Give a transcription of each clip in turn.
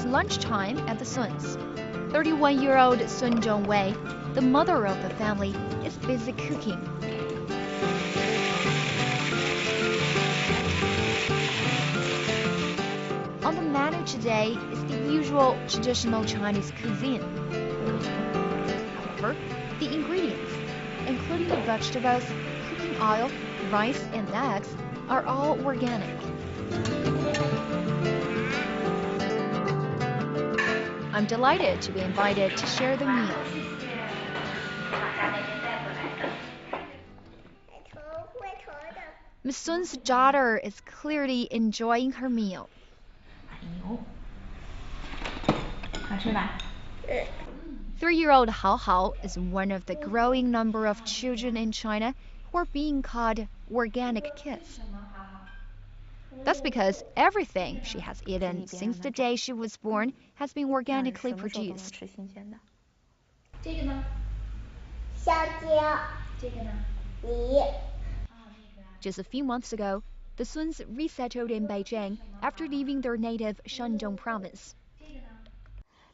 lunchtime at the Sun's. 31-year-old Sun Zhongwei, the mother of the family, is busy cooking. On the menu today is the usual traditional Chinese cuisine. However, the ingredients, including the vegetables, cooking oil, rice, and eggs, are all organic. I'm delighted to be invited to share the meal. Ms. Sun's daughter is clearly enjoying her meal. 3-year-old Hao Hao is one of the growing number of children in China who are being called organic kids. That's because everything she has eaten since the day she was born has been organically produced. Just a few months ago, the Suns resettled in Beijing after leaving their native Shandong province.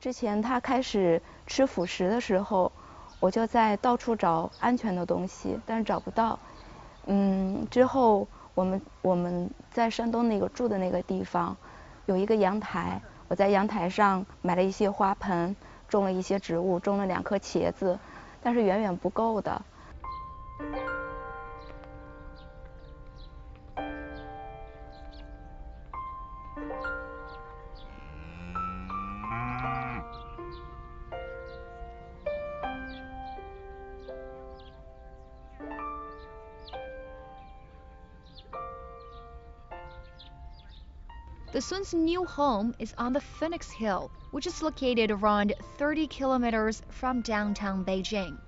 之前他开始吃辅食的时候，我就在到处找安全的东西，但是找不到。之后我们在山东那个住的那个地方有一个阳台，我在阳台上买了一些花盆，种了一些植物，种了2颗茄子，但是远远不够的。 The Sun's new home is on the Phoenix Hill, which is located around 30 kilometers from downtown Beijing.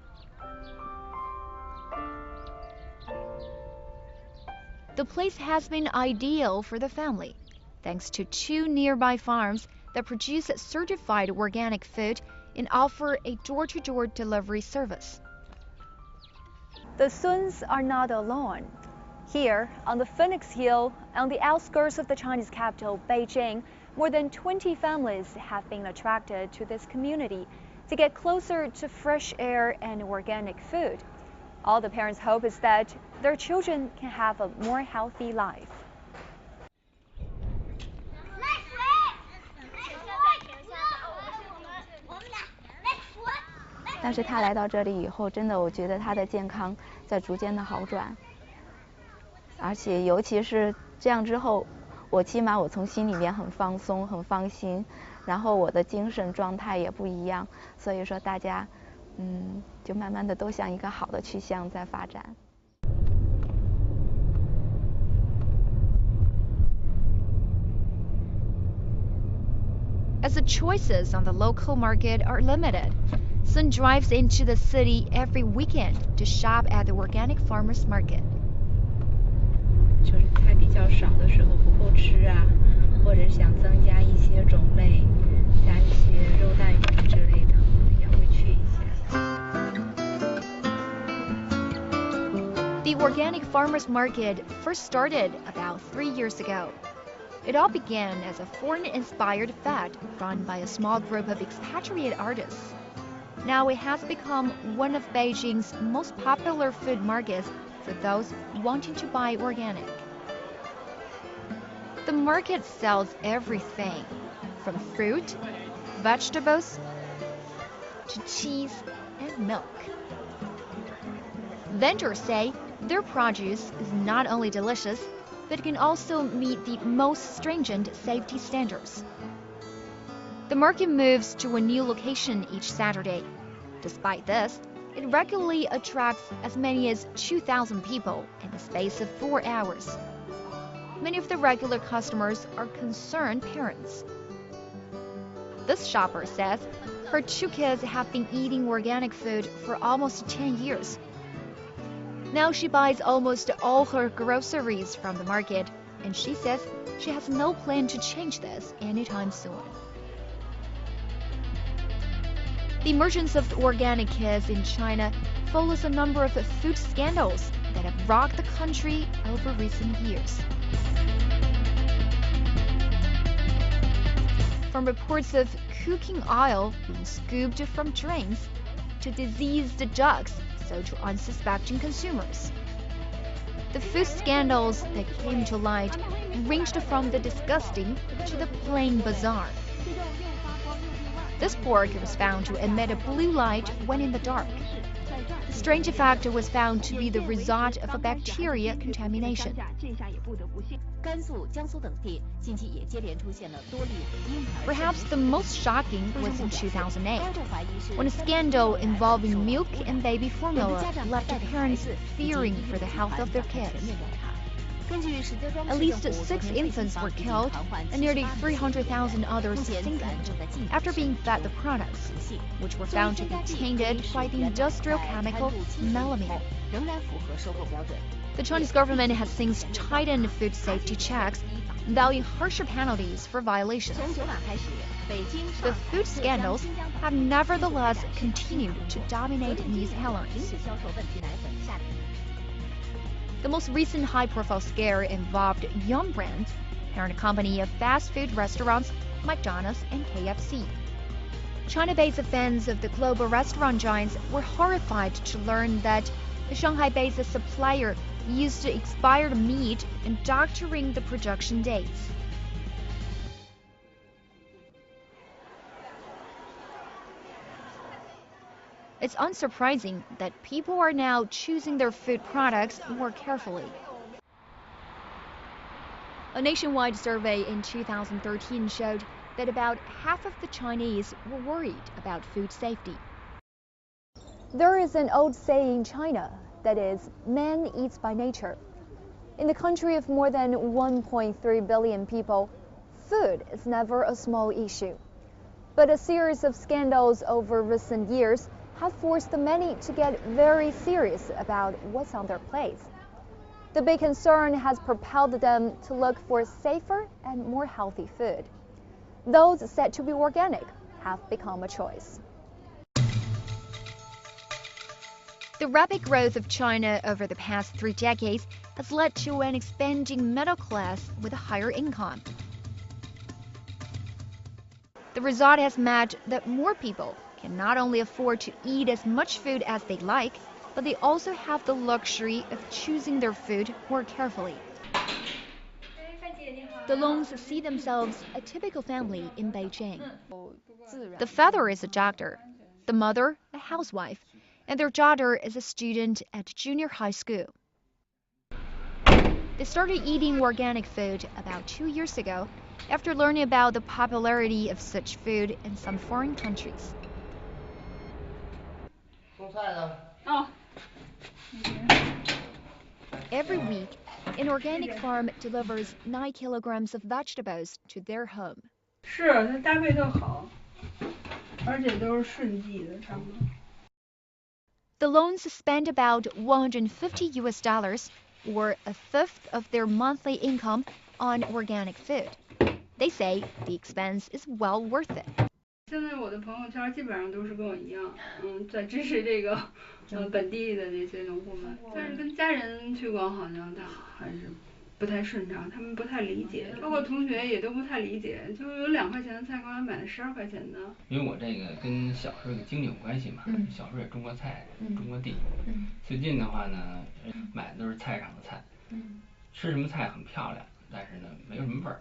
The place has been ideal for the family, thanks to 2 nearby farms that produce certified organic food and offer a door-to-door delivery service. The Suns are not alone. Here, on the Phoenix Hill, on the outskirts of the Chinese capital, Beijing, more than 20 families have been attracted to this community to get closer to fresh air and organic food. All the parents' hope is that their children can have a more healthy life. 但是他来到这里以后，真的，我觉得他的健康在逐渐的好转。 而且，尤其是这样之后，起码我从心里面很放松、很放心，然后我的精神状态也不一样。所以说，大家，就慢慢的都向一个好的去向在发展。As the choices on the local market are limited, Sun drives into the city every weekend to shop at the organic farmers market. 就是菜比较少的时候不够吃啊，或者想增加一些种类，加一些肉蛋鱼之类的，也会去一下。The organic farmers market first started about 3 years ago. It all began as a foreign-inspired fad run by a small group of expatriate artists. Now it has become one of Beijing's most popular food markets for those wanting to buy organic. The market sells everything, from fruit, vegetables, to cheese and milk. Vendors say their produce is not only delicious, but can also meet the most stringent safety standards. The market moves to a new location each Saturday. Despite this, it regularly attracts as many as 2,000 people in the space of 4 hours. Many of the regular customers are concerned parents. This shopper says her 2 kids have been eating organic food for almost 10 years. Now she buys almost all her groceries from the market, and she says she has no plan to change this anytime soon. The emergence of organic kids in China follows a number of food scandals that have rocked the country over recent years. For from reports of cooking oil being scooped from drains to diseased jugs sold to unsuspecting consumers. The food scandals that came to light ranged from the disgusting to the plain bizarre. This pork was found to emit a blue light when in the dark. The strange effect was found to be the result of a bacteria contamination. Perhaps the most shocking was in 2008, when a scandal involving milk and baby formula left parents fearing for the health of their kids. At least 6 infants were killed and nearly 300,000 others sickened after being fed the products, which were found to be tainted by the industrial chemical melamine. The Chinese government has since tightened food safety checks, valuing harsher penalties for violations. The food scandals have nevertheless continued to dominate news headlines. The most recent high-profile scare involved Yum Brands, parent company of fast food restaurants McDonald's and KFC. China-based fans of the global restaurant giants were horrified to learn that the Shanghai-based supplier used expired meat in doctoring the production dates. It's unsurprising that people are now choosing their food products more carefully. A nationwide survey in 2013 showed that about half of the Chinese were worried about food safety. There is an old saying in China that is, man eats by nature. In the country of more than 1.3 billion people, food is never a small issue. But a series of scandals over recent years have forced many to get very serious about what's on their plates. The big concern has propelled them to look for safer and more healthy food. Those said to be organic have become a choice. The rapid growth of China over the past 3 decades has led to an expanding middle class with a higher income. The result has meant that more people can not only afford to eat as much food as they like, but they also have the luxury of choosing their food more carefully. The Longs see themselves a typical family in Beijing. The father is a doctor, the mother a housewife, and their daughter is a student at junior high school. They started eating organic food about 2 years ago after learning about the popularity of such food in some foreign countries. Every week, an organic farm delivers 9 kilograms of vegetables to their home. The Longs spend about $150 or a fifth of their monthly income on organic food. They say the expense is well worth it. 现在我的朋友圈基本上都是跟我一样，在支持这个本地的这些农户们。但是跟家人去逛好像他还是不太顺畅，他们不太理解，包括同学也都不太理解，就有2块钱的菜给我买了12块钱的。因为我这个跟小时候的经历有关系嘛，小时候也种过菜，种过地。最近的话呢，买的都是菜场的菜，吃什么菜很漂亮，但是呢没有什么味儿。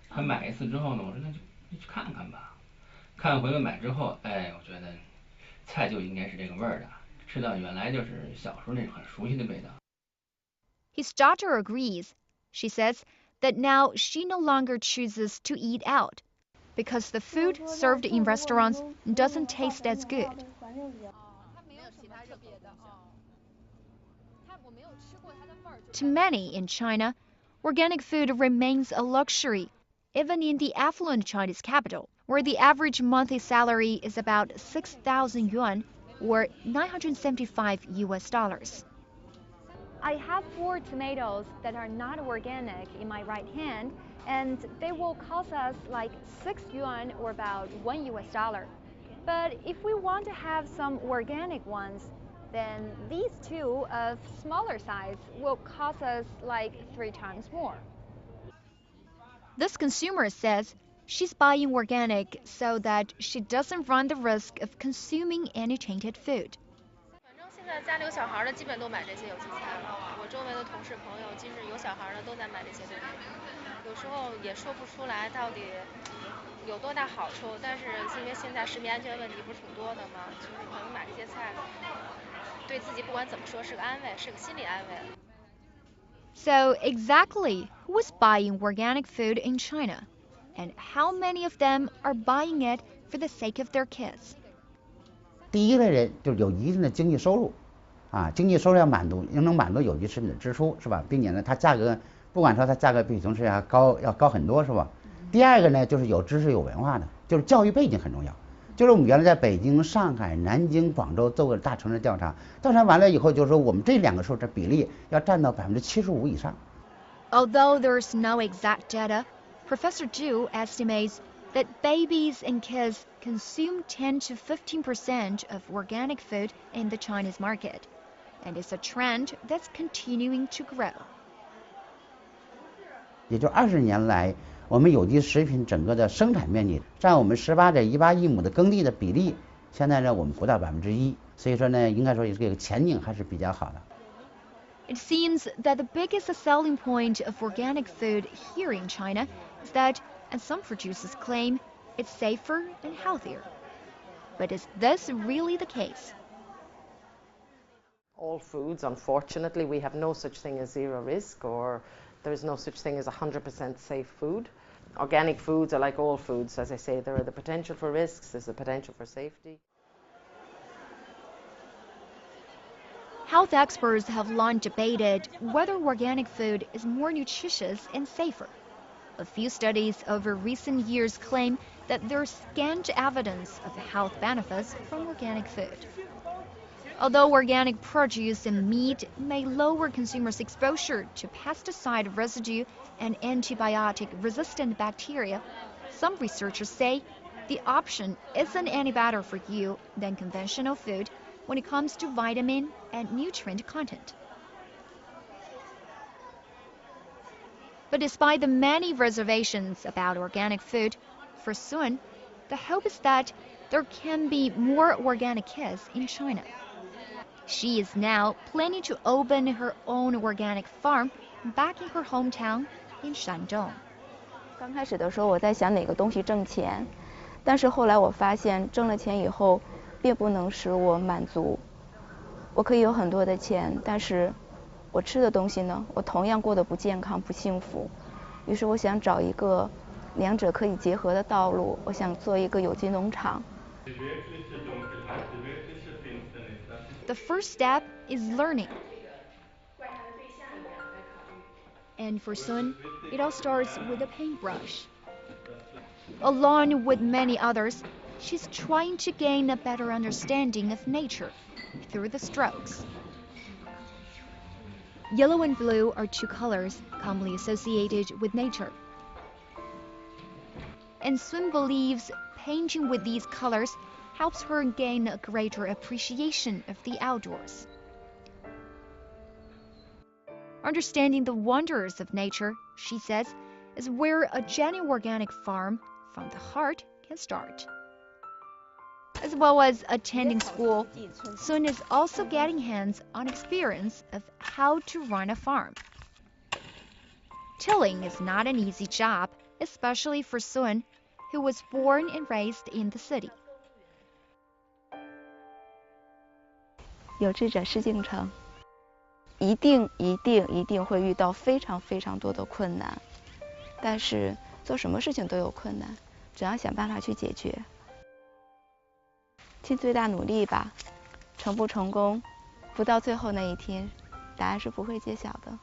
他买一次之后呢，我说那就去看看吧。 看回来买之后，哎，我觉得菜就应该是这个味儿的，吃到原来就是小时候那种很熟悉的味道。His daughter agrees. She says that now she no longer chooses to eat out because the food served in restaurants doesn't taste as good. To many in China, organic food remains a luxury, even in the affluent Chinese capital, where the average monthly salary is about 6,000 yuan, or $975. I have 4 tomatoes that are not organic in my right hand, and they will cost us like 6 yuan, or about $1. But if we want to have some organic ones, then these 2 of smaller size will cost us like 3 times more. This consumer says She's buying organic so that she doesn't run the risk of consuming any tainted food. 反正现在家里有小孩的，基本都买这些有机菜了。我周围的同事朋友，即使有小孩的，都在买这些东西。有时候也说不出来到底有多大好处，但是因为现在食品安全问题不是挺多的嘛，就是可能买这些菜，对自己不管怎么说是个安慰，是个心理安慰。So exactly, who is buying organic food in China? And how many of them are buying it for the sake of their kids? 第一类人就是有一定的经济收入，经济收入要能满足有机食品的支出，是吧？并且呢，它价格不管说它价格比同时要高很多，是吧？第二个呢，就是有知识有文化的，就是教育背景很重要。就是我们原来在北京、上海、南京、广州做过大城市调查完了以后，就是说我们这两个数的比例要占到75%以上。Although there's no exact data, Professor Zhu estimates that babies and kids consume 10 to 15% of organic food in the Chinese market, and it's a trend that's continuing to grow. 也就20年来，我们有机食品整个的生产面积占我们18.18亿亩的耕地的比例，现在呢我们不到1%，所以说呢，应该说这个前景还是比较好的。It seems that the biggest selling point of organic food here in China is that, as some producers claim, it's safer and healthier. But is this really the case? All foods, unfortunately, we have no such thing as zero risk, or there is no such thing as 100% safe food. Organic foods are like all foods. As I say, there are the potential for risks, there's the potential for safety. Health experts have long debated whether organic food is more nutritious and safer. A few studies over recent years claim that there's scant evidence of health benefits from organic food. Although organic produce and meat may lower consumers' exposure to pesticide residue and antibiotic-resistant bacteria, some researchers say the option isn't any better for you than conventional food when it comes to vitamin and nutrient content. But despite the many reservations about organic food, for Sun, the hope is that there can be more organic kids in China. She is now planning to open her own organic farm back in her hometown in Shandong. 刚开始的时候，我在想哪个东西挣钱，但是后来我发现挣了钱以后，并不能使我满足。我可以有很多的钱，但是我吃的东西呢，我同样过得不健康、不幸福。于是我想找一个两者可以结合的道路，我想做一个有机农场。The first step is learning. And for Sun, it all starts with a paintbrush. Along with many others, she's trying to gain a better understanding of nature through the strokes. Yellow and blue are two colors commonly associated with nature. And Sun believes painting with these colors helps her gain a greater appreciation of the outdoors. Understanding the wonders of nature, she says, is where a genuine organic farm from the heart can start. As well as attending school, Sun is also getting hands-on experience of how to run a farm. Tilling is not an easy job, especially for Sun, who was born and raised in the city. 有志者事竟成，一定会遇到非常多的困难，但是做什么事情都有困难，只要想办法去解决，尽最大努力吧。成不成功，不到最后那一天，答案是不会揭晓的。